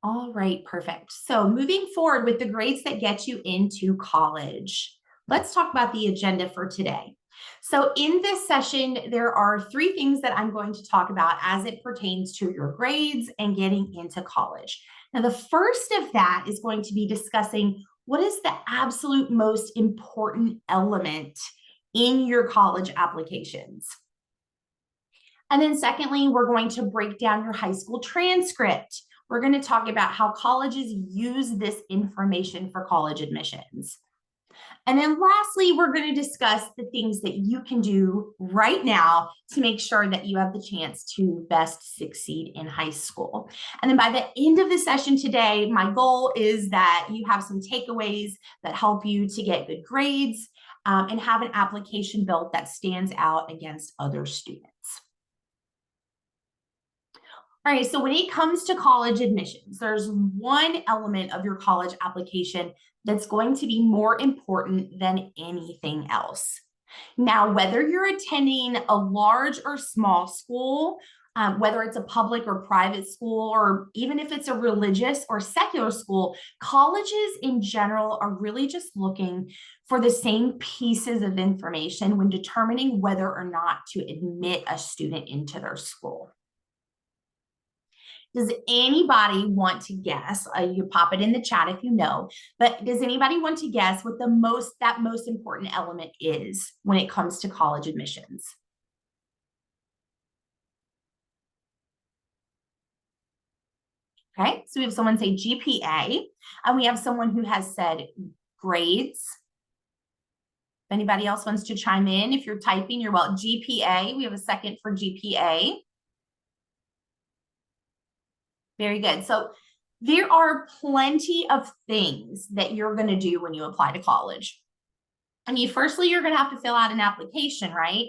All right, perfect. So moving forward with the grades that get you into college, let's talk about the agenda for today. So in this session, there are three things that I'm going to talk about as it pertains to your grades and getting into college. Now, the first of that is going to be discussing what is the absolute most important element in your college applications. And then secondly, we're going to break down your high school transcript. We're going to talk about how colleges use this information for college admissions. And then lastly, we're going to discuss the things that you can do right now to make sure that you have the chance to best succeed in high school. And then by the end of the session today, my goal is that you have some takeaways that help you to get good grades and have an application built that stands out against other students. All right, so when it comes to college admissions, there's one element of your college application that's going to be more important than anything else. Now, whether you're attending a large or small school, whether it's a public or private school, or even if it's a religious or secular school, colleges in general are really just looking for the same pieces of information when determining whether or not to admit a student into their school. Does anybody want to guess? You pop it in the chat if you know, but does anybody want to guess what that most important element is when it comes to college admissions? Okay, so we have someone say GPA, and we have someone who has said grades. If anybody else wants to chime in, if you're typing, you're well. GPA, we have a second for GPA. Very good. So there are plenty of things that you're going to do when you apply to college. I mean, firstly, you're going to have to fill out an application, right?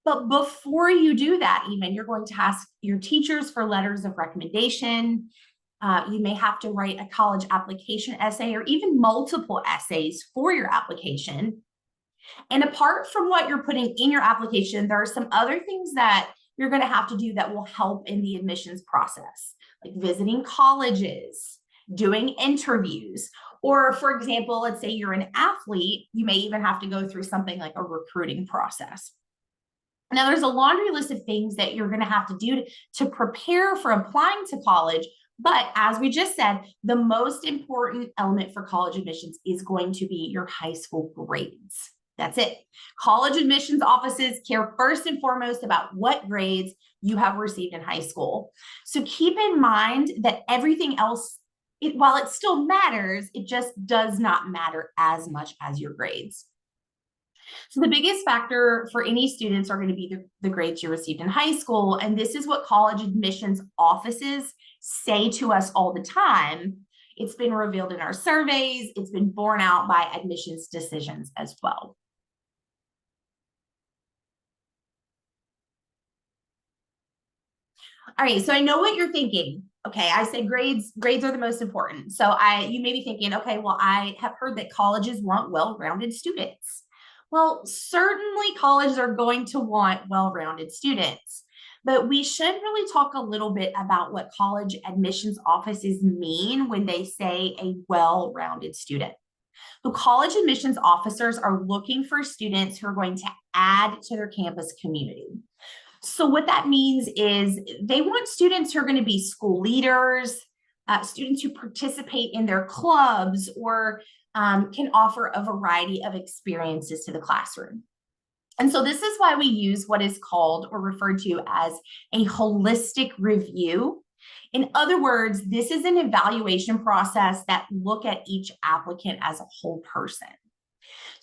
But before you do that, even, you're going to ask your teachers for letters of recommendation. You may have to write a college application essay or even multiple essays for your application. And apart from what you're putting in your application, there are some other things that you're going to have to do that will help in the admissions process, like visiting colleges, doing interviews, or for example, let's say you're an athlete, you may even have to go through something like a recruiting process. Now, there's a laundry list of things that you're going to have to do to prepare for applying to college. But as we just said, the most important element for college admissions is going to be your high school grades. That's it. College admissions offices care first and foremost about what grades you have received in high school. So keep in mind that everything else, while it still matters, it just does not matter as much as your grades. So the biggest factor for any students are going to be the grades you received in high school. And this is what college admissions offices say to us all the time. It's been revealed in our surveys. It's been borne out by admissions decisions as well. All right, so I know what you're thinking. Okay, I said grades are the most important. So you may be thinking, okay, well, I have heard that colleges want well-rounded students. Well, certainly colleges are going to want well-rounded students, but we should really talk a little bit about what college admissions offices mean when they say a well-rounded student. So college admissions officers are looking for students who are going to add to their campus community. So what that means is they want students who are going to be school leaders, students who participate in their clubs, or can offer a variety of experiences to the classroom. And so this is why we use what is called or referred to as a holistic review. In other words, this is an evaluation process that look at each applicant as a whole person.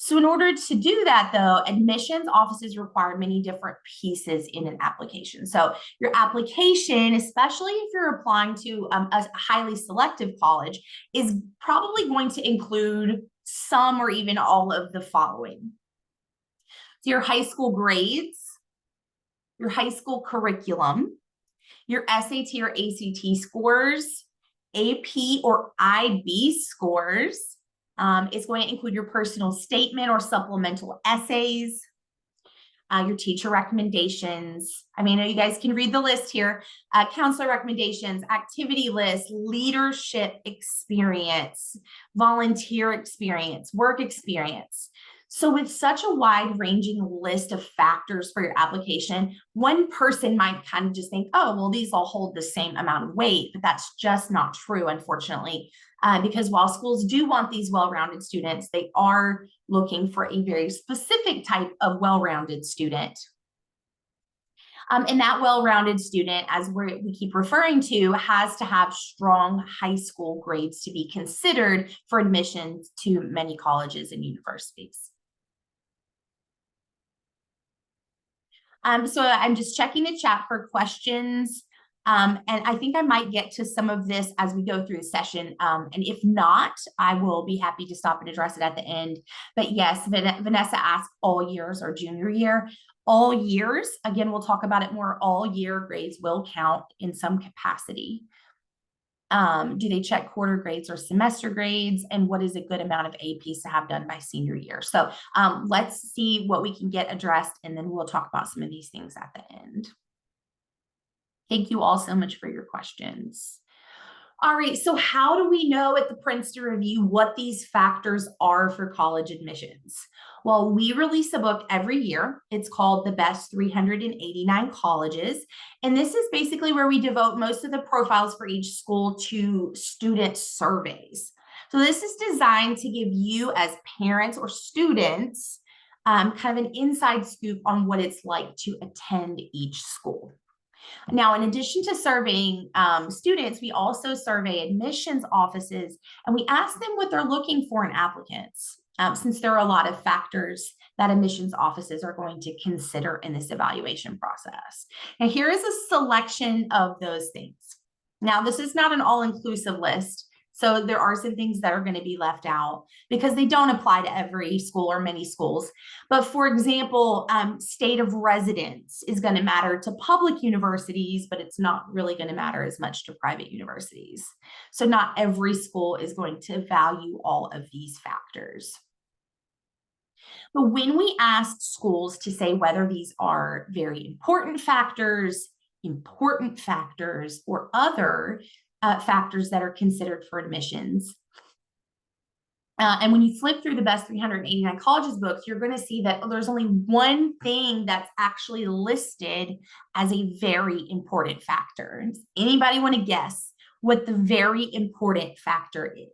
So in order to do that, though, admissions offices require many different pieces in an application. So your application, especially if you're applying to a highly selective college, is probably going to include some or even all of the following. So your high school grades, your high school curriculum, your SAT or ACT scores, AP or IB scores. It's going to include your personal statement or supplemental essays, your teacher recommendations. I mean, you guys can read the list here, counselor recommendations, activity list, leadership experience, volunteer experience, work experience. So with such a wide ranging list of factors for your application, one person might kind of just think, oh, well, these all hold the same amount of weight, but that's just not true, unfortunately. Because while schools do want these well-rounded students, they are looking for a very specific type of well-rounded student. And that well-rounded student, as we keep referring to, has to have strong high school grades to be considered for admission to many colleges and universities. So I'm just checking the chat for questions. And I think I might get to some of this as we go through the session. And if not, I will be happy to stop and address it at the end. But yes, Vanessa asked all years or junior year. All years, again, we'll talk about it more. All year grades will count in some capacity. Do they check quarter grades or semester grades? And what is a good amount of APs to have done by senior year? So let's see what we can get addressed, and then we'll talk about some of these things at the end. Thank you all so much for your questions. All right, so how do we know at the Princeton Review what these factors are for college admissions? Well, we release a book every year. It's called The Best 389 Colleges. And this is basically where we devote most of the profiles for each school to student surveys. So this is designed to give you as parents or students kind of an inside scoop on what it's like to attend each school. Now, in addition to surveying students, we also survey admissions offices, and we ask them what they're looking for in applicants, since there are a lot of factors that admissions offices are going to consider in this evaluation process. And here is a selection of those things. Now, this is not an all-inclusive list, so there are some things that are going to be left out because they don't apply to every school or many schools. But for example, state of residence is going to matter to public universities, but it's not really going to matter as much to private universities. So not every school is going to value all of these factors. But when we ask schools to say whether these are very important factors, or other factors that are considered for admissions. And when you flip through the Best 389 Colleges books, you're going to see that there's only one thing that's actually listed as a very important factor. Does anybody want to guess what the very important factor is?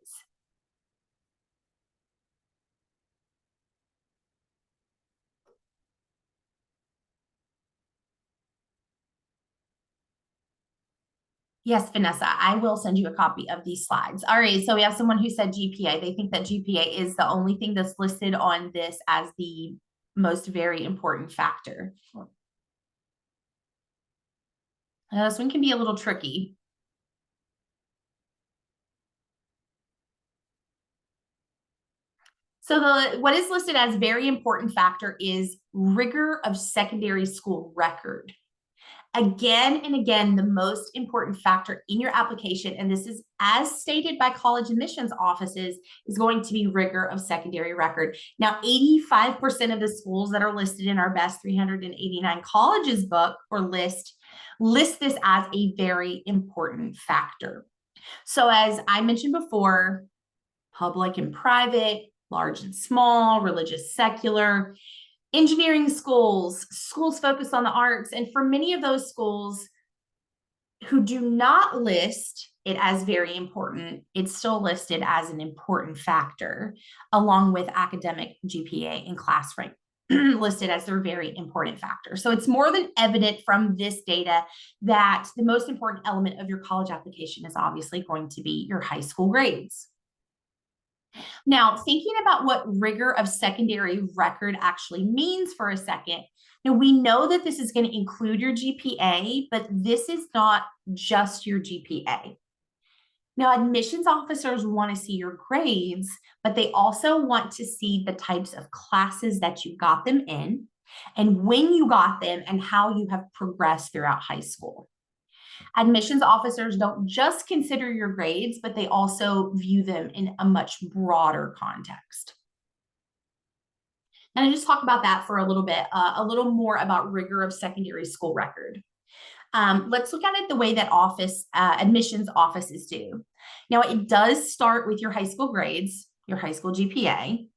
Yes, Vanessa, I will send you a copy of these slides. All right, so we have someone who said GPA. They think that GPA is the only thing that's listed on this as the most very important factor. This one can be a little tricky. So what is listed as very important factor is rigor of secondary school record. Again and again, the most important factor in your application, and this is as stated by college admissions offices, is going to be rigor of secondary record. Now, 85% of the schools that are listed in our Best 389 Colleges book or list this as a very important factor. So as I mentioned before, public and private, large and small, religious, secular, engineering schools, schools focused on the arts. And for many of those schools who do not list it as very important, it's still listed as an important factor, along with academic GPA and class rank listed as their very important factor. So it's more than evident from this data that the most important element of your college application is obviously going to be your high school grades. Now, thinking about what rigor of secondary record actually means for a second, now we know that this is going to include your GPA, but this is not just your GPA. Now, admissions officers want to see your grades, but they also want to see the types of classes that you got them in, and when you got them, and how you have progressed throughout high school. Admissions officers don't just consider your grades, but they also view them in a much broader context. And I just talk about that for a little bit, a little more about rigor of secondary school record. Let's look at it the way that admissions offices do. Now, it does start with your high school grades, your high school GPA.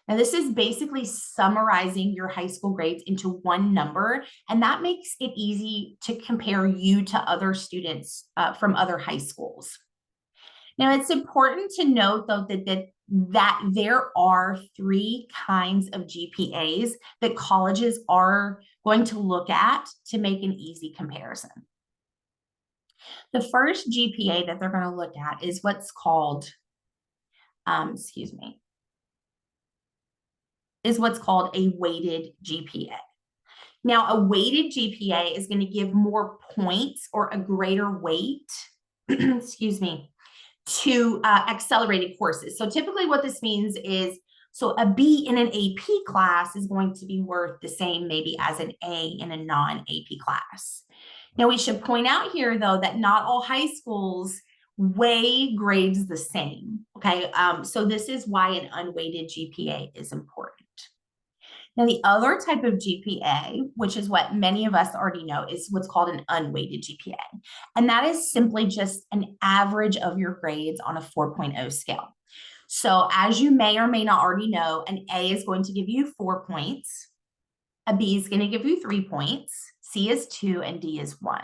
Now, this is basically summarizing your high school grades into one number, and that makes it easy to compare you to other students from other high schools. Now, it's important to note, though, that there are three kinds of GPAs that colleges are going to look at to make an easy comparison. The first GPA that they're going to look at is what's called, is what's called a weighted GPA. Now, a weighted GPA is going to give more points or a greater weight, to accelerated courses. So typically what this means is, so a B in an AP class is going to be worth the same maybe as an A in a non-AP class. Now, we should point out here, though, that not all high schools weigh grades the same, okay? So this is why an unweighted GPA is important. Now, the other type of GPA, which is what many of us already know, is what's called an unweighted GPA. And that is simply just an average of your grades on a 4.0 scale. So as you may or may not already know, an A is going to give you 4 points. A B is going to give you 3 points. C is 2 and D is 1.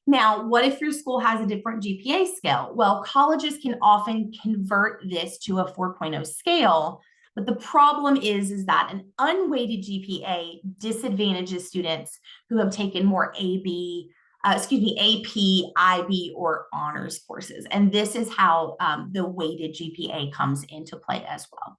Now, what if your school has a different GPA scale? Well, colleges can often convert this to a 4.0 scale. But the problem is that an unweighted GPA disadvantages students who have taken more AP, IB, or honors courses. And this is how the weighted GPA comes into play as well.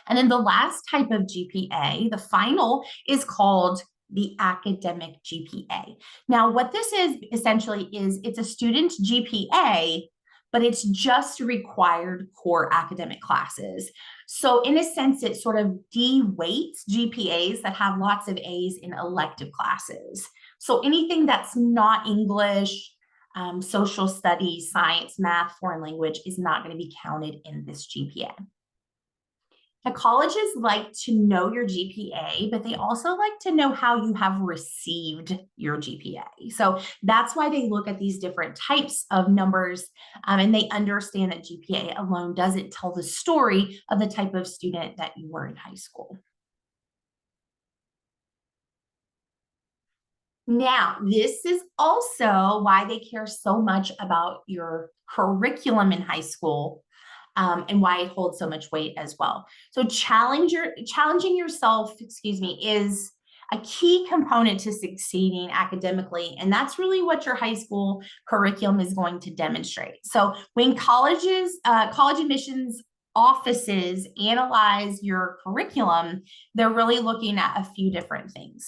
And then the last type of GPA, the final, is called the academic GPA. Now, what this is essentially is it's a student's GPA, but it's just required core academic classes. So in a sense, it sort of de-weights GPAs that have lots of A's in elective classes. So anything that's not English, social studies, science, math, foreign language is not going to be counted in this GPA. Now, colleges like to know your GPA, but they also like to know how you have received your GPA. So that's why they look at these different types of numbers, and they understand that GPA alone doesn't tell the story of the type of student that you were in high school. Now, this is also why they care so much about your curriculum in high school. And why it holds so much weight as well. So challenging yourself, is a key component to succeeding academically. And that's really what your high school curriculum is going to demonstrate. So when college admissions offices analyze your curriculum, they're really looking at a few different things.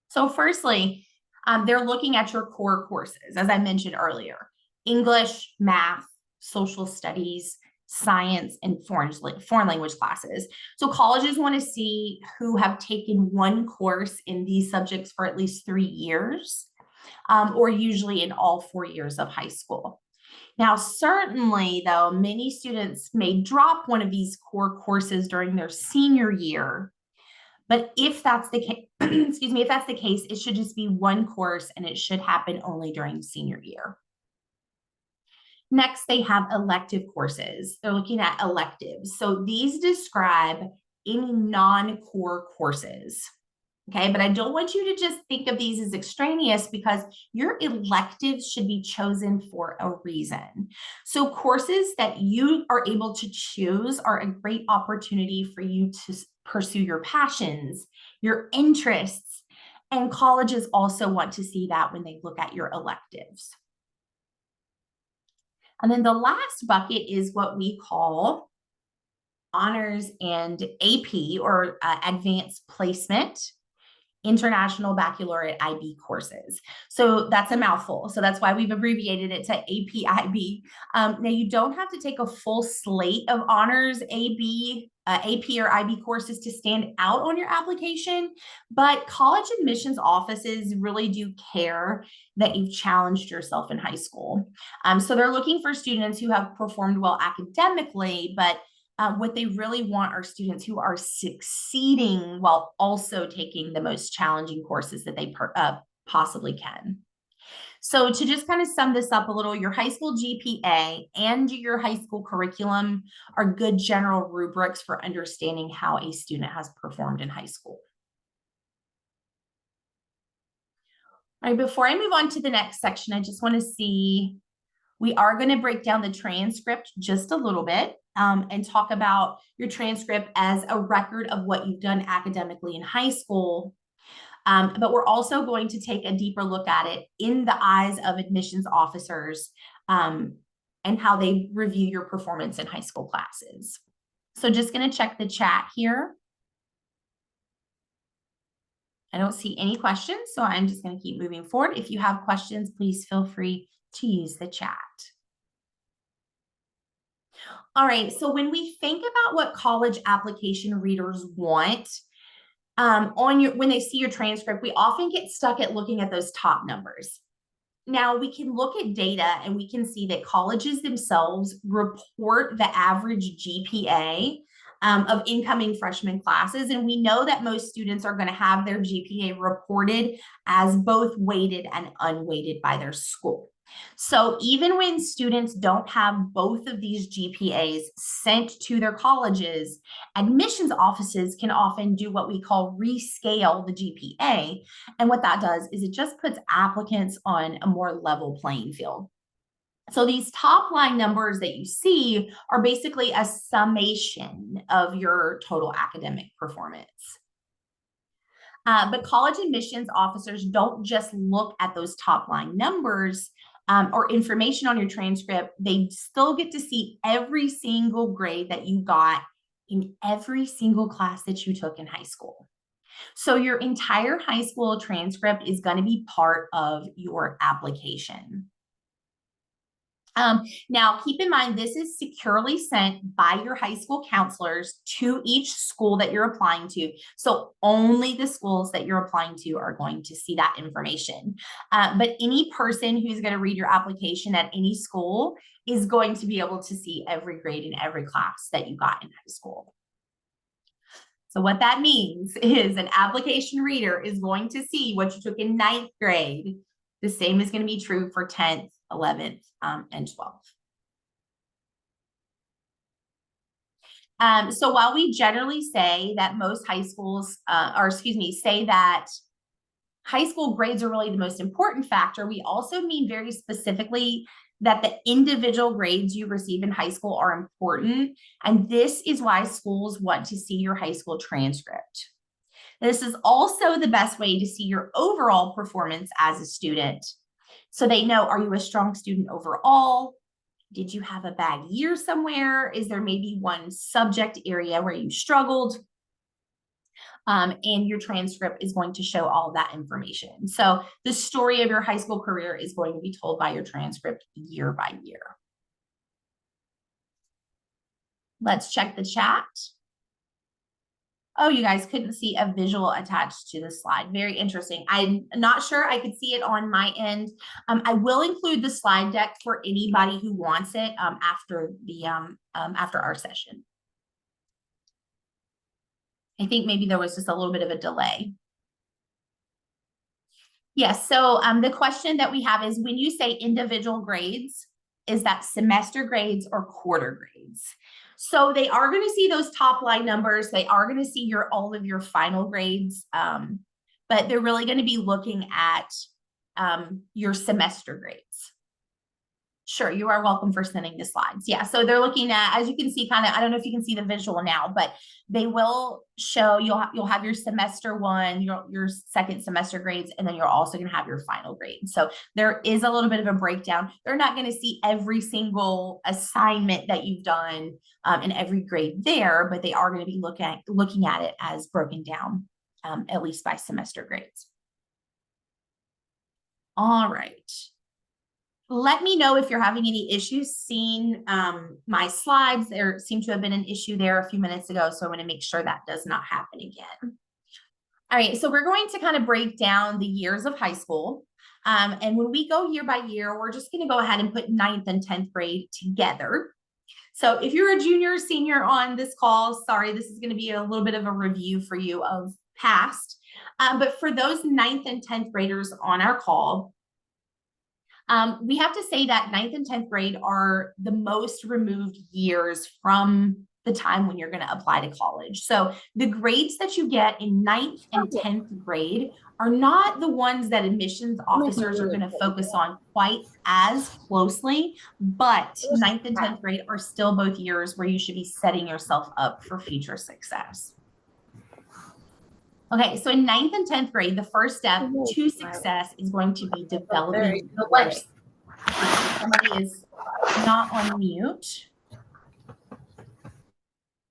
So firstly, they're looking at your core courses, as I mentioned earlier. English, math, social studies, science, and foreign language classes. So colleges want to see who have taken one course in these subjects for at least 3 years, or usually in all 4 years of high school. Now, certainly, though, many students may drop one of these core courses during their senior year. But if that's the case, if that's the case, it should just be one course and it should happen only during senior year. Next, they have elective courses. They're looking at electives. So these describe any non-core courses. Okay, but I don't want you to just think of these as extraneous because your electives should be chosen for a reason. So courses that you are able to choose are a great opportunity for you to pursue your passions, your interests, and colleges also want to see that when they look at your electives. And then the last bucket is what we call honors and AP, or advanced placement. International Baccalaureate IB courses. So that's a mouthful. So that's why we've abbreviated it to APIB. Now you don't have to take a full slate of honors AP or IB courses to stand out on your application, but college admissions offices really do care that you've challenged yourself in high school. So they're looking for students who have performed well academically, but what they really want are students who are succeeding while also taking the most challenging courses that they possibly can. So to just kind of sum this up a little, your high school GPA and your high school curriculum are good general rubrics for understanding how a student has performed in high school. All right, before I move on to the next section, I just want to see, we are going to break down the transcript just a little bit and talk about your transcript as a record of what you've done academically in high school. But we're also going to take a deeper look at it in the eyes of admissions officers and how they review your performance in high school classes. So just going to check the chat here. I don't see any questions, so I'm just going to keep moving forward. If you have questions, please feel free to use the chat. All right, so when we think about what college application readers want, when they see your transcript, we often get stuck at looking at those top numbers. Now we can look at data and we can see that colleges themselves report the average GPA of incoming freshman classes. And we know that most students are going to have their GPA reported as both weighted and unweighted by their school. So even when students don't have both of these GPAs sent to their colleges, admissions offices can often do what we call rescale the GPA. And what that does is it just puts applicants on a more level playing field. So these top line numbers that you see are basically a summation of your total academic performance. But college admissions officers don't just look at those top line numbers or information on your transcript. They still get to see every single grade that you got in every single class that you took in high school. So your entire high school transcript is going to be part of your application. Now, keep in mind, this is securely sent by your high school counselors to each school that you're applying to. So only the schools that you're applying to are going to see that information. But any person who's going to read your application at any school is going to be able to see every grade in every class that you got in high school. So what that means is an application reader is going to see what you took in 9th grade. The same is going to be true for 10th, 11th, and 12th. So while we generally say that most high schools, say that high school grades are really the most important factor, we also mean very specifically that the individual grades you receive in high school are important. And this is why schools want to see your high school transcript. This is also the best way to see your overall performance as a student. So they know, are you a strong student overall? Did you have a bad year somewhere? Is there maybe one subject area where you struggled? And your transcript is going to show all of that information. So the story of your high school career is going to be told by your transcript year by year. Let's check the chat. Oh, you guys couldn't see a visual attached to the slide. Very interesting. I'm not sure I could see it on my end. I will include the slide deck for anybody who wants it after our session. I think maybe there was just a little bit of a delay. Yes, so the question that we have is, when you say individual grades, is that semester grades or quarter grades? So they are going to see those top line numbers. They are going to see all of your final grades, but they're really going to be looking at your semester grades. Sure, you are welcome for sending the slides. Yeah, so they're looking at, as you can see, kind of, I don't know if you can see the visual now, but they will show, you'll have your semester one, your second semester grades, and then you're also going to have your final grade. So there is a little bit of a breakdown. They're not going to see every single assignment that you've done in every grade there, but they are going to be looking at it as broken down. at least by semester grades. All right. Let me know if you're having any issues seeing my slides. There seemed to have been an issue there a few minutes ago, so I want to make sure that does not happen again. All right, so we're going to kind of break down the years of high school. And when we go year by year, we're just going to go ahead and put 9th and 10th grade together. So if you're a junior or senior on this call, sorry, this is going to be a little bit of a review for you of past. But for those 9th and 10th graders on our call, we have to say that 9th and 10th grade are the most removed years from the time when you're going to apply to college. So the grades that you get in 9th and 10th grade are not the ones that admissions officers are going to focus on quite as closely, but 9th and 10th grade are still both years where you should be setting yourself up for future success. Okay, so in 9th and 10th grade, the first step to success is going to be developing grades. Somebody is not on mute.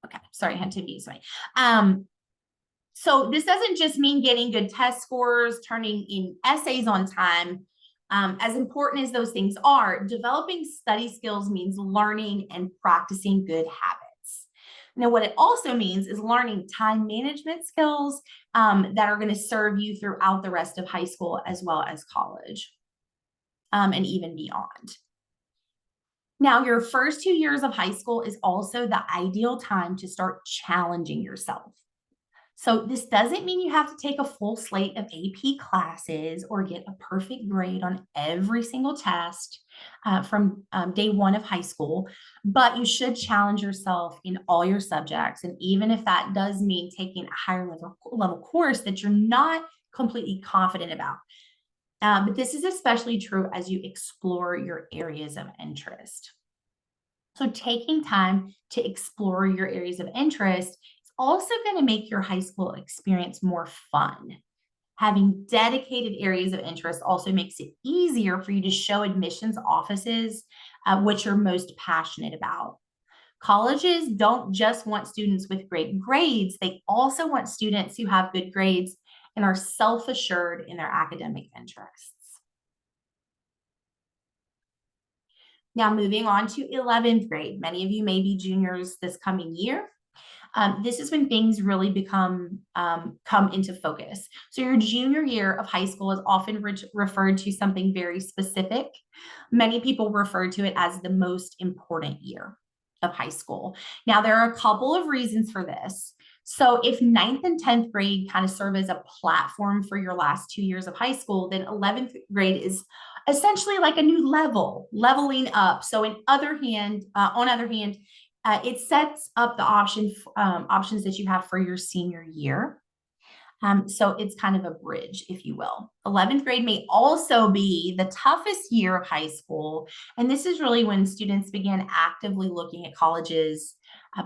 Okay, sorry, I had to mute somebody. So this doesn't just mean getting good test scores, turning in essays on time. As important as those things are, developing study skills means learning and practicing good habits. Now, what it also means is learning time management skills that are going to serve you throughout the rest of high school as well as college and even beyond. Now, your first 2 years of high school is also the ideal time to start challenging yourself. So this doesn't mean you have to take a full slate of AP classes or get a perfect grade on every single test from day one of high school, but you should challenge yourself in all your subjects. And even if that does mean taking a higher level course that you're not completely confident about. But this is especially true as you explore your areas of interest. So taking time to explore your areas of interest also going to make your high school experience more fun. Having dedicated areas of interest also makes it easier for you to show admissions offices what you're most passionate about. Colleges don't just want students with great grades, they also want students who have good grades and are self-assured in their academic interests. Now moving on to 11th grade. Many of you may be juniors this coming year. This is when things really come into focus. So your junior year of high school is often referred to something very specific. Many people refer to it as the most important year of high school. Now, there are a couple of reasons for this. So if 9th and 10th grade kind of serve as a platform for your last 2 years of high school, then 11th grade is essentially like a new leveling up. So on other hand, it sets up the options that you have for your senior year. So it's kind of a bridge, if you will. 11th grade may also be the toughest year of high school. And this is really when students begin actively looking at colleges,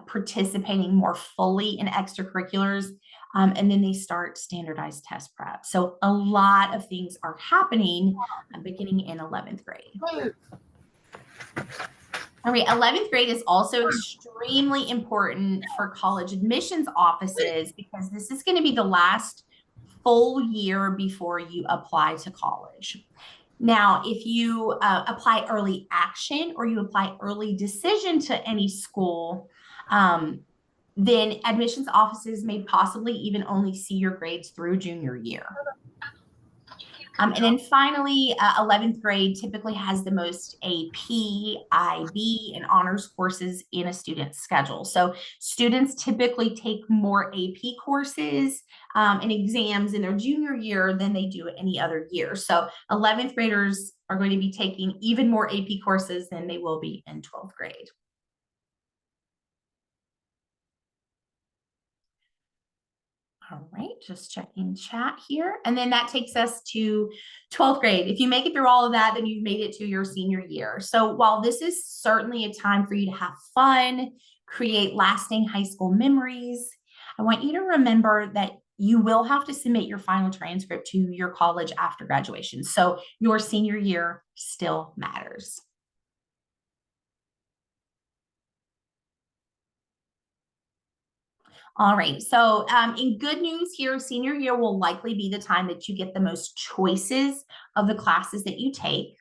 participating more fully in extracurriculars, and then they start standardized test prep. So a lot of things are happening beginning in 11th grade. All right, 11th grade is also extremely important for college admissions offices because this is going to be the last full year before you apply to college. Now, if you apply early action or you apply early decision to any school, then admissions offices may possibly even only see your grades through junior year. And then finally, 11th grade typically has the most AP, IB, and honors courses in a student's schedule. So students typically take more AP courses and exams in their junior year than they do any other year. So 11th graders are going to be taking even more AP courses than they will be in 12th grade. All right, just checking chat here. And then that takes us to 12th grade. If you make it through all of that, then you've made it to your senior year. So while this is certainly a time for you to have fun, create lasting high school memories, I want you to remember that you will have to submit your final transcript to your college after graduation. So your senior year still matters. All right. So, in good news here, senior year will likely be the time that you get the most choices of the classes that you take.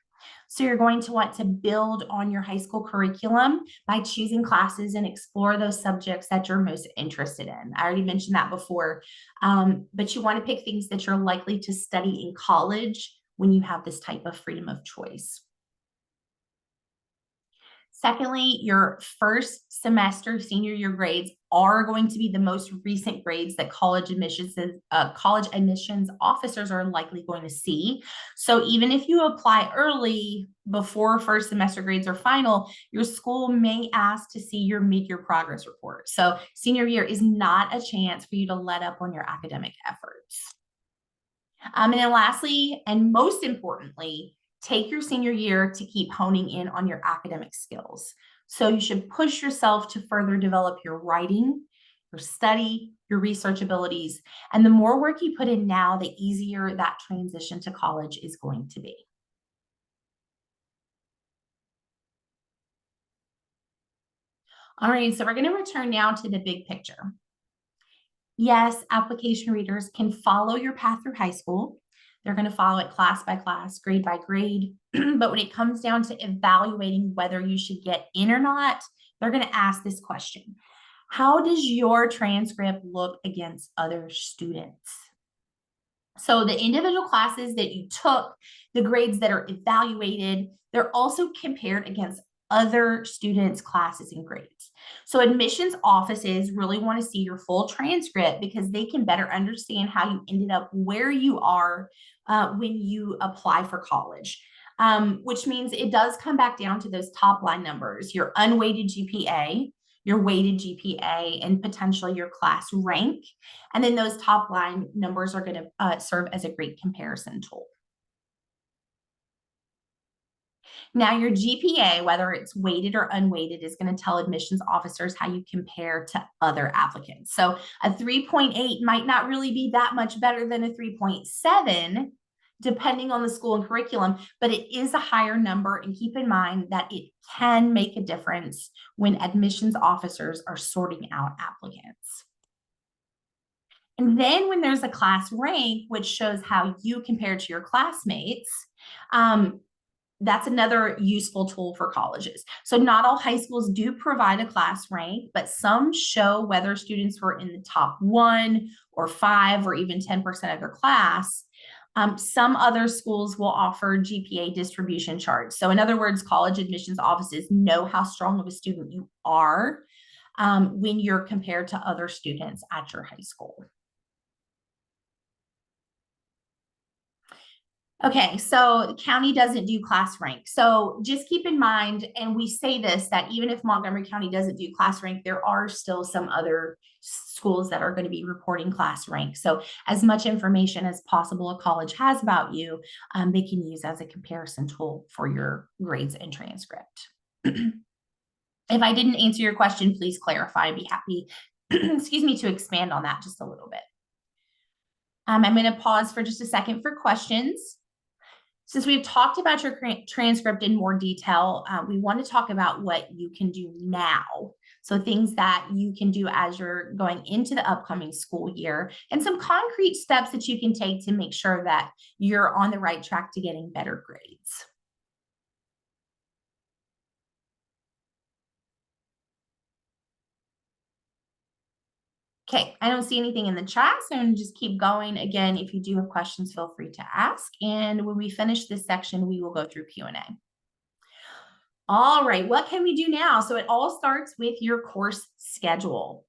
So, you're going to want to build on your high school curriculum by choosing classes and explore those subjects that you're most interested in. I already mentioned that before, but you want to pick things that you're likely to study in college when you have this type of freedom of choice. Secondly, your first semester senior year grades are going to be the most recent grades that college admissions officers are likely going to see. So even if you apply early before first semester grades are final, your school may ask to see your mid-year progress report. So senior year is not a chance for you to let up on your academic efforts. And then lastly, and most importantly, take your senior year to keep honing in on your academic skills. So you should push yourself to further develop your writing, your study, your research abilities. And the more work you put in now, the easier that transition to college is going to be. All right, so we're going to return now to the big picture. Yes, application readers can follow your path through high school. They're going to follow it class by class, grade by grade. But when it comes down to evaluating whether you should get in or not, they're going to ask this question: how does your transcript look against other students? So the individual classes that you took, the grades that are evaluated, they're also compared against other students' classes and grades. So admissions offices really want to see your full transcript because they can better understand how you ended up where you are when you apply for college. Which means it does come back down to those top line numbers, your unweighted GPA, your weighted GPA, and potentially your class rank. And then those top line numbers are going to serve as a great comparison tool. Now, your GPA, whether it's weighted or unweighted, is going to tell admissions officers how you compare to other applicants. So a 3.8 might not really be that much better than a 3.7, depending on the school and curriculum, but it is a higher number. And keep in mind that it can make a difference when admissions officers are sorting out applicants. And then when there's a class rank, which shows how you compare to your classmates, that's another useful tool for colleges. So not all high schools do provide a class rank, but some show whether students were in the top 1 or 5 or even 10% of their class. Some other schools will offer GPA distribution charts. So in other words, college admissions offices know how strong of a student you are when you're compared to other students at your high school. Okay, so the county doesn't do class rank. So just keep in mind, and we say this, that even if Montgomery County doesn't do class rank, there are still some other schools that are going to be reporting class rank. So as much information as possible a college has about you, they can use as a comparison tool for your grades and transcript. If I didn't answer your question, please clarify. I'd be happy, excuse me, to expand on that just a little bit. I'm going to pause for just a second for questions. Since we've talked about your transcript in more detail, we want to talk about what you can do now. So things that you can do as you're going into the upcoming school year and some concrete steps that you can take to make sure that you're on the right track to getting better grades. Okay, I don't see anything in the chat, so I'm going to just keep going. Again, if you do have questions, feel free to ask. And when we finish this section, we will go through Q&A. All right, what can we do now? So it all starts with your course schedule.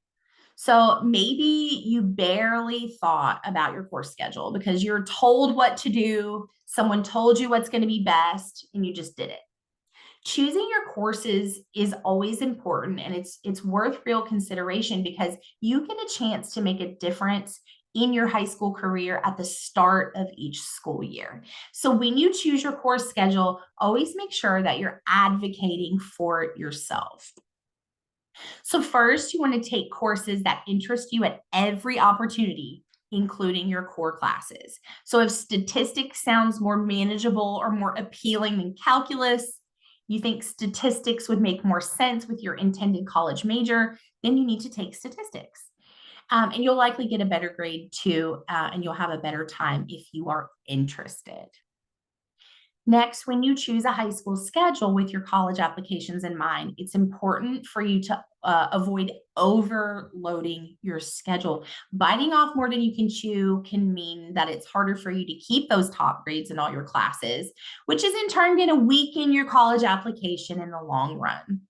So maybe you barely thought about your course schedule because you're told what to do, someone told you what's going to be best, and you just did it. Choosing your courses is always important, and it's worth real consideration because you get a chance to make a difference in your high school career at the start of each school year. So when you choose your course schedule, always make sure that you're advocating for yourself. So first, you want to take courses that interest you at every opportunity, including your core classes. So if statistics sounds more manageable or more appealing than calculus, you think statistics would make more sense with your intended college major, then you need to take statistics. And you'll likely get a better grade too, and you'll have a better time if you are interested. Next, when you choose a high school schedule with your college applications in mind, it's important for you to avoid overloading your schedule. Biting off more than you can chew can mean that it's harder for you to keep those top grades in all your classes, which is in turn going to weaken your college application in the long run.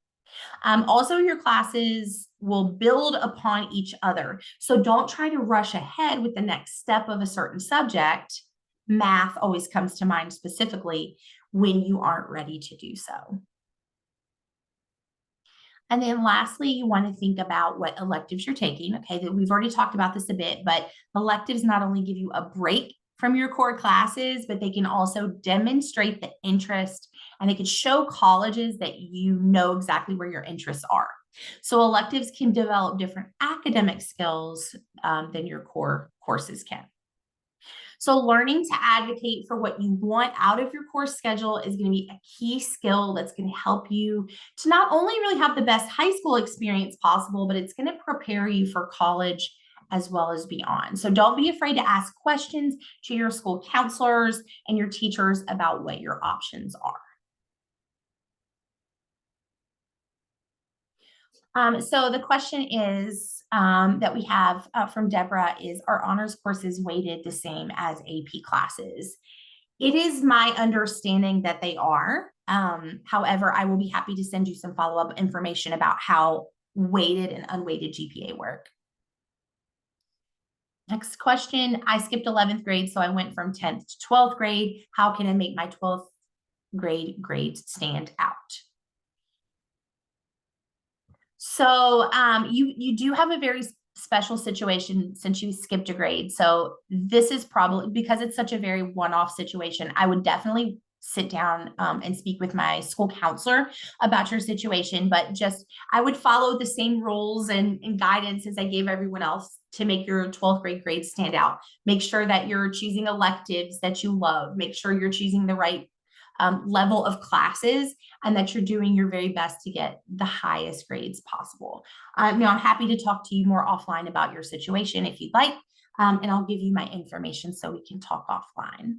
Also, your classes will build upon each other. So don't try to rush ahead with the next step of a certain subject. Math always comes to mind specifically when you aren't ready to do so. And then lastly, you want to think about what electives you're taking. Okay, we've already talked about this a bit, but electives not only give you a break from your core classes, but they can also demonstrate the interest and they can show colleges that you know exactly where your interests are. So electives can develop different academic skills than your core courses can. So learning to advocate for what you want out of your course schedule is going to be a key skill that's going to help you to not only really have the best high school experience possible, but it's going to prepare you for college as well as beyond. So don't be afraid to ask questions to your school counselors and your teachers about what your options are. So the question is that we have from Deborah is, are honors courses weighted the same as AP classes? It is my understanding that they are. However, I will be happy to send you some follow-up information about how weighted and unweighted GPA work. Next question, I skipped 11th grade, so I went from 10th to 12th grade. How can I make my 12th grade stand out? So you do have a very special situation since you skipped a grade. So this is probably because it's such a very one-off situation. I would definitely sit down and speak with my school counselor about your situation, but just I would follow the same rules and guidance as I gave everyone else to make your 12th grade stand out. Make sure that you're choosing electives that you love. Make sure you're choosing the right level of classes and that you're doing your very best to get the highest grades possible. I'm happy to talk to you more offline about your situation if you'd like, and I'll give you my information so we can talk offline.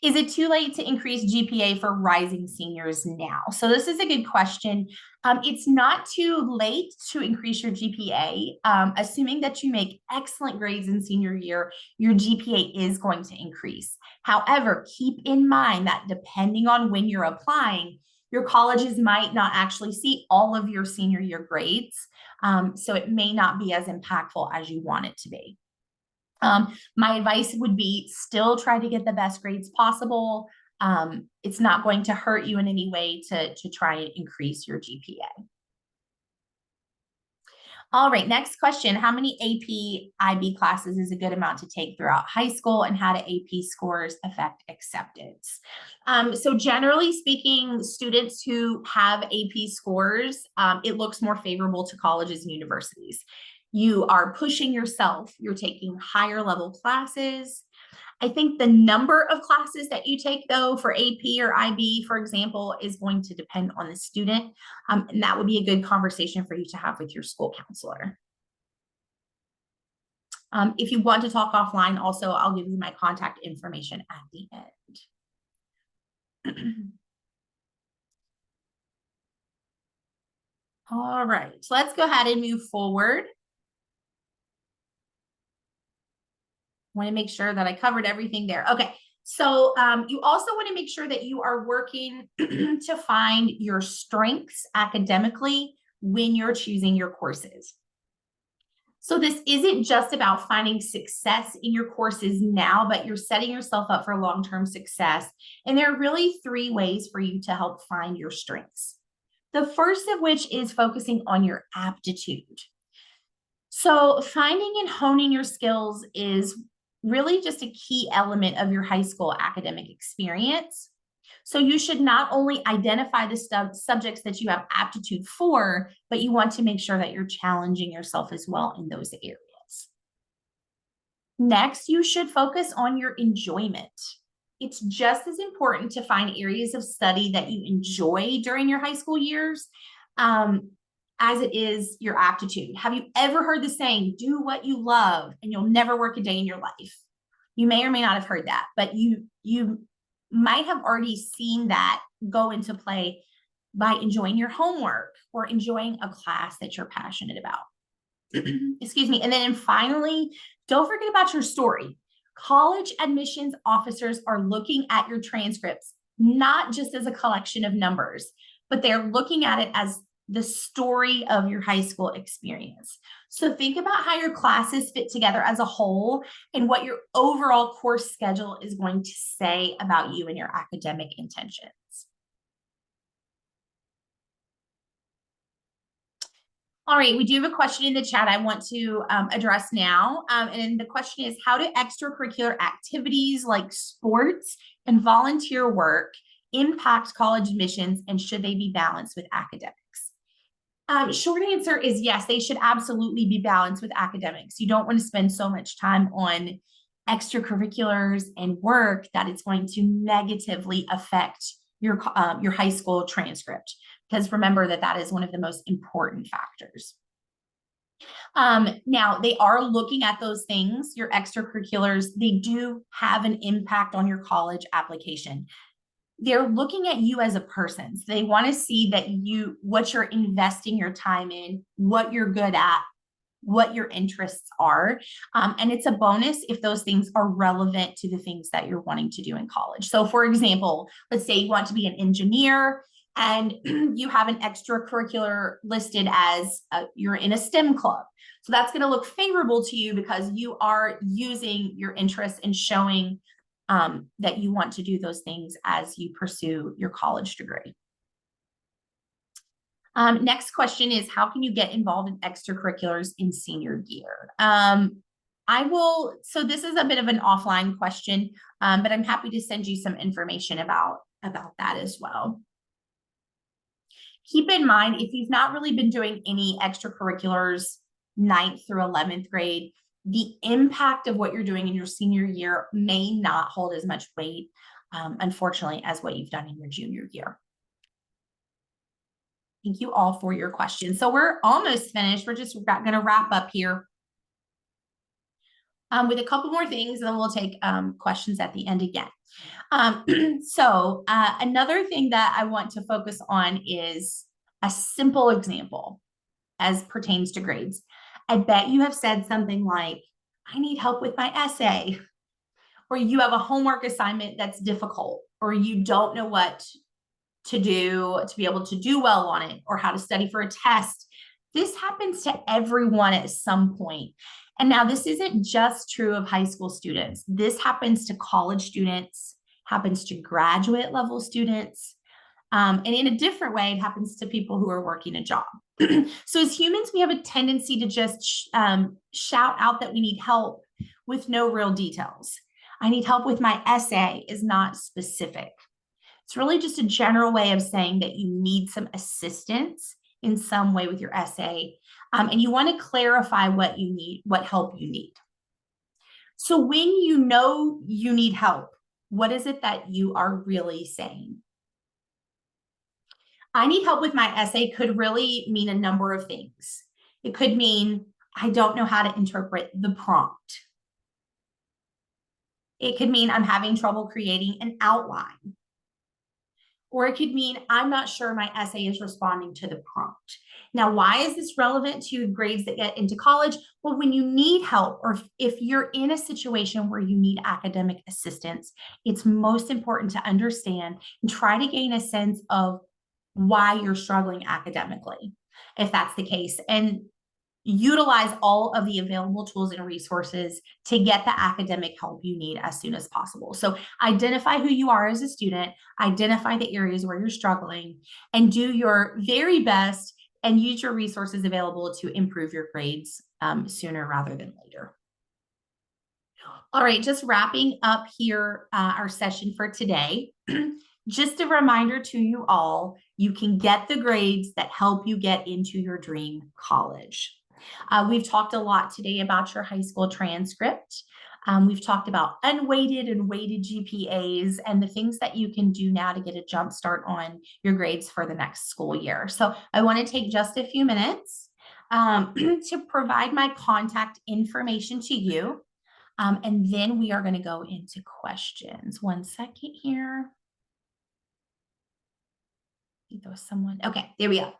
Is it too late to increase GPA for rising seniors now? So this is a good question. It's not too late to increase your GPA. Assuming that you make excellent grades in senior year, your GPA is going to increase. However, keep in mind that depending on when you're applying, your colleges might not actually see all of your senior year grades. So it may not be as impactful as you want it to be. My advice would be still try to get the best grades possible. It's not going to hurt you in any way to try and increase your GPA. All right, next question. How many AP IB classes is a good amount to take throughout high school, and how do AP scores affect acceptance? So generally speaking, students who have AP scores, it looks more favorable to colleges and universities. You are pushing yourself, you're taking higher level classes. I think the number of classes that you take, though, for AP or IB, for example, is going to depend on the student. And that would be a good conversation for you to have with your school counselor. If you want to talk offline, also, I'll give you my contact information at the end. All right, so let's go ahead and move forward. Want to make sure that I covered everything there. Okay, so you also want to make sure that you are working to find your strengths academically when you're choosing your courses. So this isn't just about finding success in your courses now, but you're setting yourself up for long-term success. And there are really 3 ways for you to help find your strengths. The first of which is focusing on your aptitude. So finding and honing your skills is really just a key element of your high school academic experience. So you should not only identify the subjects that you have aptitude for, but you want to make sure that you're challenging yourself as well in those areas. Next, you should focus on your enjoyment. It's just as important to find areas of study that you enjoy during your high school years. as it is your aptitude. Have you ever heard the saying, do what you love and you'll never work a day in your life? You may or may not have heard that, but you might have already seen that go into play by enjoying your homework or enjoying a class that you're passionate about. Excuse me. And then finally, don't forget about your story. College admissions officers are looking at your transcripts, not just as a collection of numbers, but they're looking at it as the story of your high school experience. So think about how your classes fit together as a whole and what your overall course schedule is going to say about you and your academic intentions. All right, we do have a question in the chat I want to address now. And the question is, how do extracurricular activities like sports and volunteer work impact college admissions, and should they be balanced with academics? Short answer is yes, they should absolutely be balanced with academics. You don't want to spend so much time on extracurriculars and work that it's going to negatively affect your high school transcript, because remember that is one of the most important factors. Now, they are looking at those things, your extracurriculars, they do have an impact on your college application. They're looking at you as a person. So they want to see that what you're investing your time in, what you're good at, what your interests are. And it's a bonus if those things are relevant to the things that you're wanting to do in college. So for example, let's say you want to be an engineer and you have an extracurricular listed as you're in a STEM club. So that's going to look favorable to you because you are using your interests and showing that you want to do those things as you pursue your college degree. Next question is, how can you get involved in extracurriculars in senior year? So this is a bit of an offline question, but I'm happy to send you some information about that as well. Keep in mind, if you've not really been doing any extracurriculars 9th through 11th grade, the impact of what you're doing in your senior year may not hold as much weight, unfortunately, as what you've done in your junior year. Thank you all for your questions. So we're almost finished. We're just going to wrap up here with a couple more things, and then we'll take questions at the end again. Another thing that I want to focus on is a simple example as pertains to grades. I bet you have said something like, I need help with my essay, or you have a homework assignment that's difficult, or you don't know what to do to be able to do well on it, or how to study for a test. This happens to everyone at some point. And now this isn't just true of high school students. This happens to college students, happens to graduate level students. And in a different way, it happens to people who are working a job. So as humans, we have a tendency to just shout out that we need help with no real details. I need help with my essay is not specific. It's really just a general way of saying that you need some assistance in some way with your essay. And you want to clarify what you need, what help you need. So when you know you need help, what is it that you are really saying? I need help with my essay could really mean a number of things. It could mean I don't know how to interpret the prompt. It could mean I'm having trouble creating an outline. Or it could mean I'm not sure my essay is responding to the prompt. Now, why is this relevant to grades that get into college? Well, when you need help, or if you're in a situation where you need academic assistance, it's most important to understand and try to gain a sense of why you're struggling academically, if that's the case, and utilize all of the available tools and resources to get the academic help you need as soon as possible. So identify who you are as a student, identify the areas where you're struggling, and do your very best and use your resources available to improve your grades sooner rather than later. All right, just wrapping up here our session for today. Just a reminder to you all, you can get the grades that help you get into your dream college. We've talked a lot today about your high school transcript. We've talked about unweighted and weighted GPAs and the things that you can do now to get a jump start on your grades for the next school year. So I want to take just a few minutes to provide my contact information to you. And then we are going to go into questions. 1 second here. I think there was someone. Okay, there we go.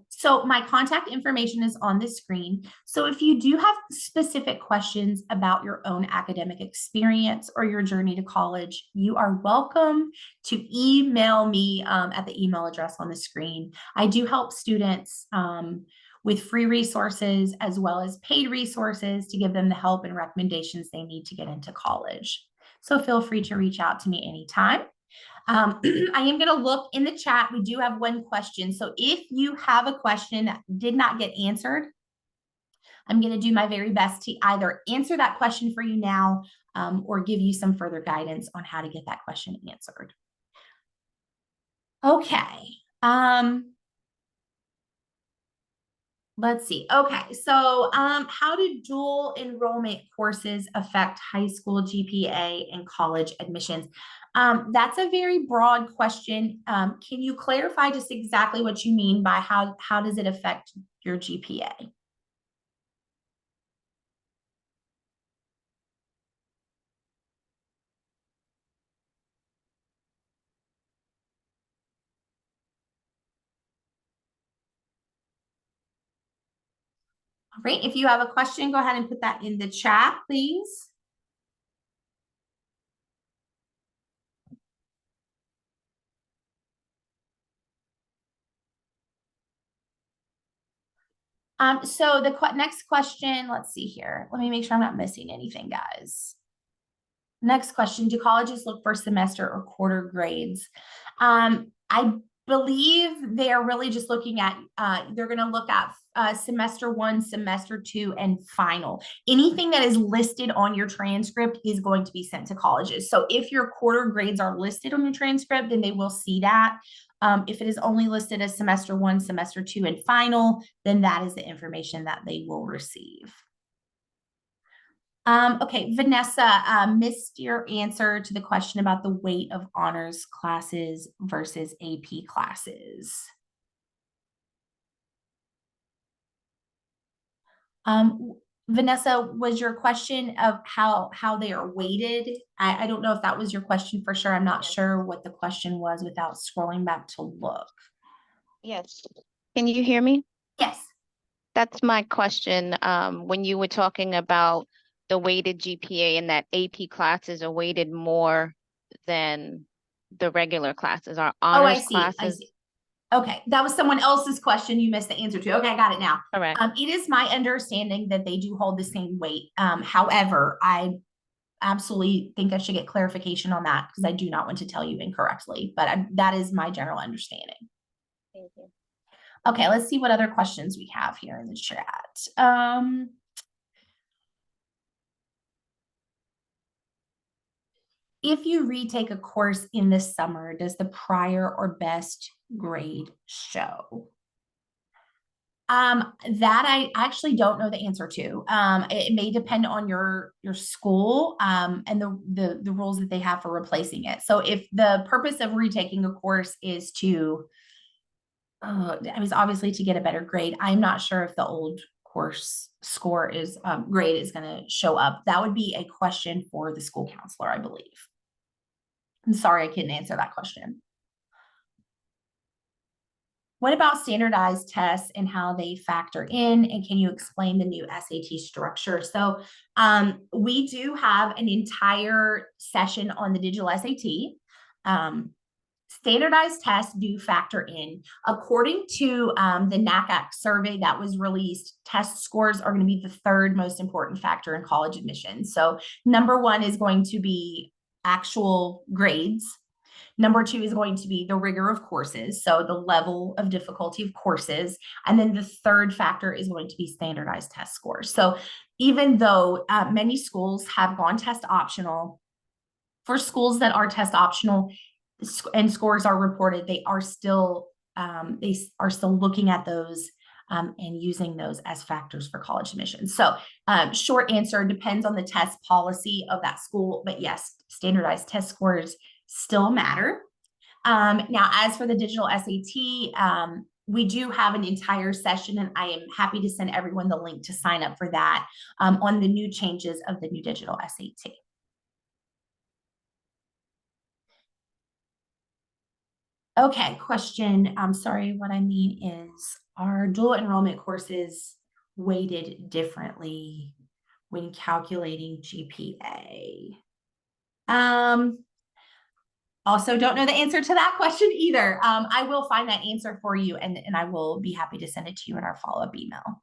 So my contact information is on the screen. So if you do have specific questions about your own academic experience or your journey to college, you are welcome to email me at the email address on the screen. I do help students with free resources as well as paid resources to give them the help and recommendations they need to get into college. So feel free to reach out to me anytime. I am going to look in the chat. We do have one question. So if you have a question that did not get answered, I'm going to do my very best to either answer that question for you now or give you some further guidance on how to get that question answered. Okay. Let's see. Okay, so how do dual enrollment courses affect high school GPA and college admissions? That's a very broad question. Can you clarify just exactly what you mean by how does it affect your GPA? All right, if you have a question, go ahead and put that in the chat, please. So the next question, let's see here. Let me make sure I'm not missing anything, guys. Next question, do colleges look for semester or quarter grades? I believe they are really just looking at, they're going to look at semester 1, semester 2, and final. Anything that is listed on your transcript is going to be sent to colleges. So if your quarter grades are listed on your transcript, then they will see that. If it is only listed as semester 1, semester 2, and final, then that is the information that they will receive. Okay, Vanessa, missed your answer to the question about the weight of honors classes versus AP classes. Vanessa, was your question of how they are weighted? I don't know if that was your question for sure. I'm not sure what the question was without scrolling back to look. Yes. Can you hear me? Yes. That's my question. When you were talking about the weighted GPA and that AP classes are weighted more than the regular classes, are honors classes? I see. Okay, that was someone else's question you missed the answer to. Okay, I got it now. Correct. It is my understanding that they do hold the same weight. However, I absolutely think I should get clarification on that because I do not want to tell you incorrectly, but that is my general understanding. Thank you. Okay, let's see what other questions we have here in the chat. If you retake a course in the summer, does the prior or best grade show? That I actually don't know the answer to. It may depend on your school and the rules that they have for replacing it. So if the purpose of retaking a course is to, I mean, obviously to get a better grade, I'm not sure if the old course score is grade is going to show up. That would be a question for the school counselor, I believe. I'm sorry, I couldn't answer that question. What about standardized tests and how they factor in? And can you explain the new SAT structure? So we do have an entire session on the digital SAT. Standardized tests do factor in. According to the NACAC survey that was released, test scores are going to be the third most important factor in college admissions. So number 1 is going to be actual grades. Number 2 is going to be the rigor of courses, so the level of difficulty of courses. And then the third factor is going to be standardized test scores. So even though many schools have gone test optional, for schools that are test optional and scores are reported, they are still looking at those and using those as factors for college admissions. So short answer, depends on the test policy of that school, but yes, standardized test scores still matter. Now, as for the digital SAT, we do have an entire session, and I am happy to send everyone the link to sign up for that on the new changes of the new digital SAT. Okay, question. I'm sorry, what I mean is, are dual enrollment courses weighted differently when calculating GPA? Also don't know the answer to that question either. I will find that answer for you, and I will be happy to send it to you in our follow-up email.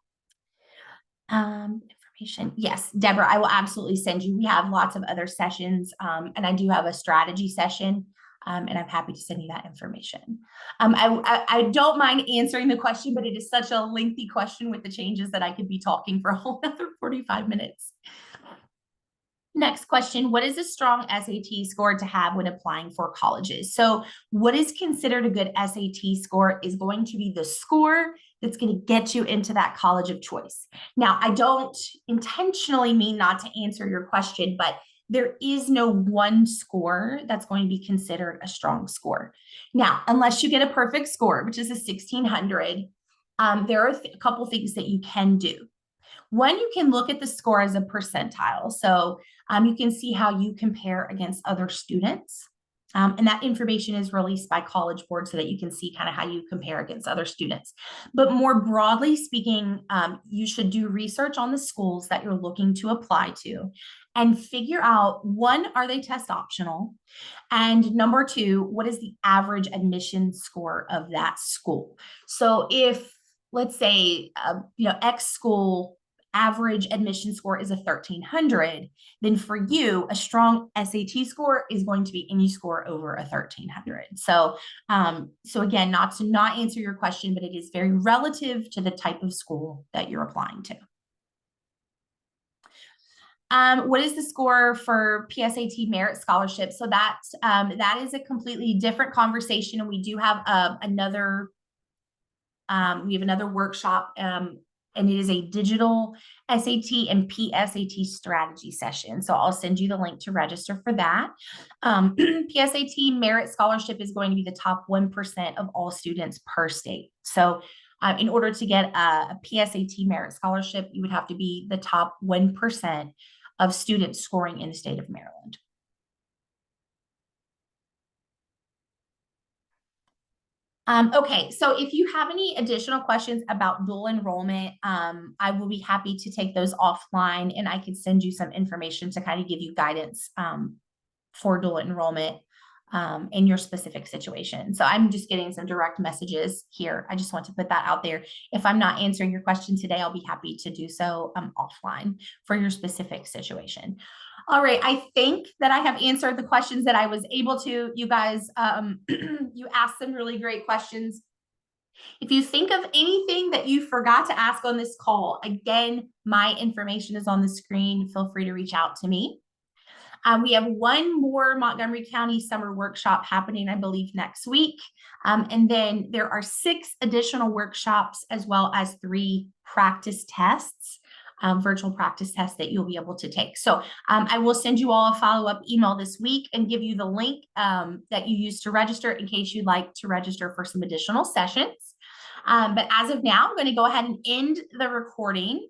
Information. Yes, Deborah, I will absolutely send you. We have lots of other sessions, and I do have a strategy session, and I'm happy to send you that information. I don't mind answering the question, but it is such a lengthy question with the changes that I could be talking for a whole other 45 minutes. Next question, what is a strong SAT score to have when applying for colleges? So what is considered a good SAT score is going to be the score that's going to get you into that college of choice. Now, I don't intentionally mean not to answer your question, but there is no one score that's going to be considered a strong score. Now, unless you get a perfect score, which is a 1600, there are a couple things that you can do. One, you can look at the score as a percentile. So you can see how you compare against other students. And that information is released by College Board so that you can see kind of how you compare against other students. But more broadly speaking, you should do research on the schools that you're looking to apply to and figure out, one, are they test optional? And number two, what is the average admission score of that school? So if, let's say, X school average admission score is a 1300, then for you, a strong SAT score is going to be any score over a 1300. So again, not to not answer your question, but it is very relative to the type of school that you're applying to. What is the score for PSAT merit scholarship? So that is a completely different conversation, and we do have another workshop, and it is a digital SAT and PSAT strategy session. So I'll send you the link to register for that. PSAT merit scholarship is going to be the top 1% of all students per state. So in order to get a PSAT merit scholarship, you would have to be the top 1% of students scoring in the state of Maryland. Okay, so if you have any additional questions about dual enrollment, I will be happy to take those offline, and I can send you some information to kind of give you guidance for dual enrollment in your specific situation. So I'm just getting some direct messages here. I just want to put that out there. If I'm not answering your question today, I'll be happy to do so offline for your specific situation. All right, I think that I have answered the questions that I was able to. You guys, you asked some really great questions. If you think of anything that you forgot to ask on this call, again, my information is on the screen. Feel free to reach out to me. We have one more Montgomery County summer workshop happening, I believe, next week. And then there are 6 additional workshops, as well as 3 practice tests. Virtual practice tests that you'll be able to take. So I will send you all a follow-up email this week and give you the link that you use to register in case you'd like to register for some additional sessions. But as of now, I'm going to go ahead and end the recording.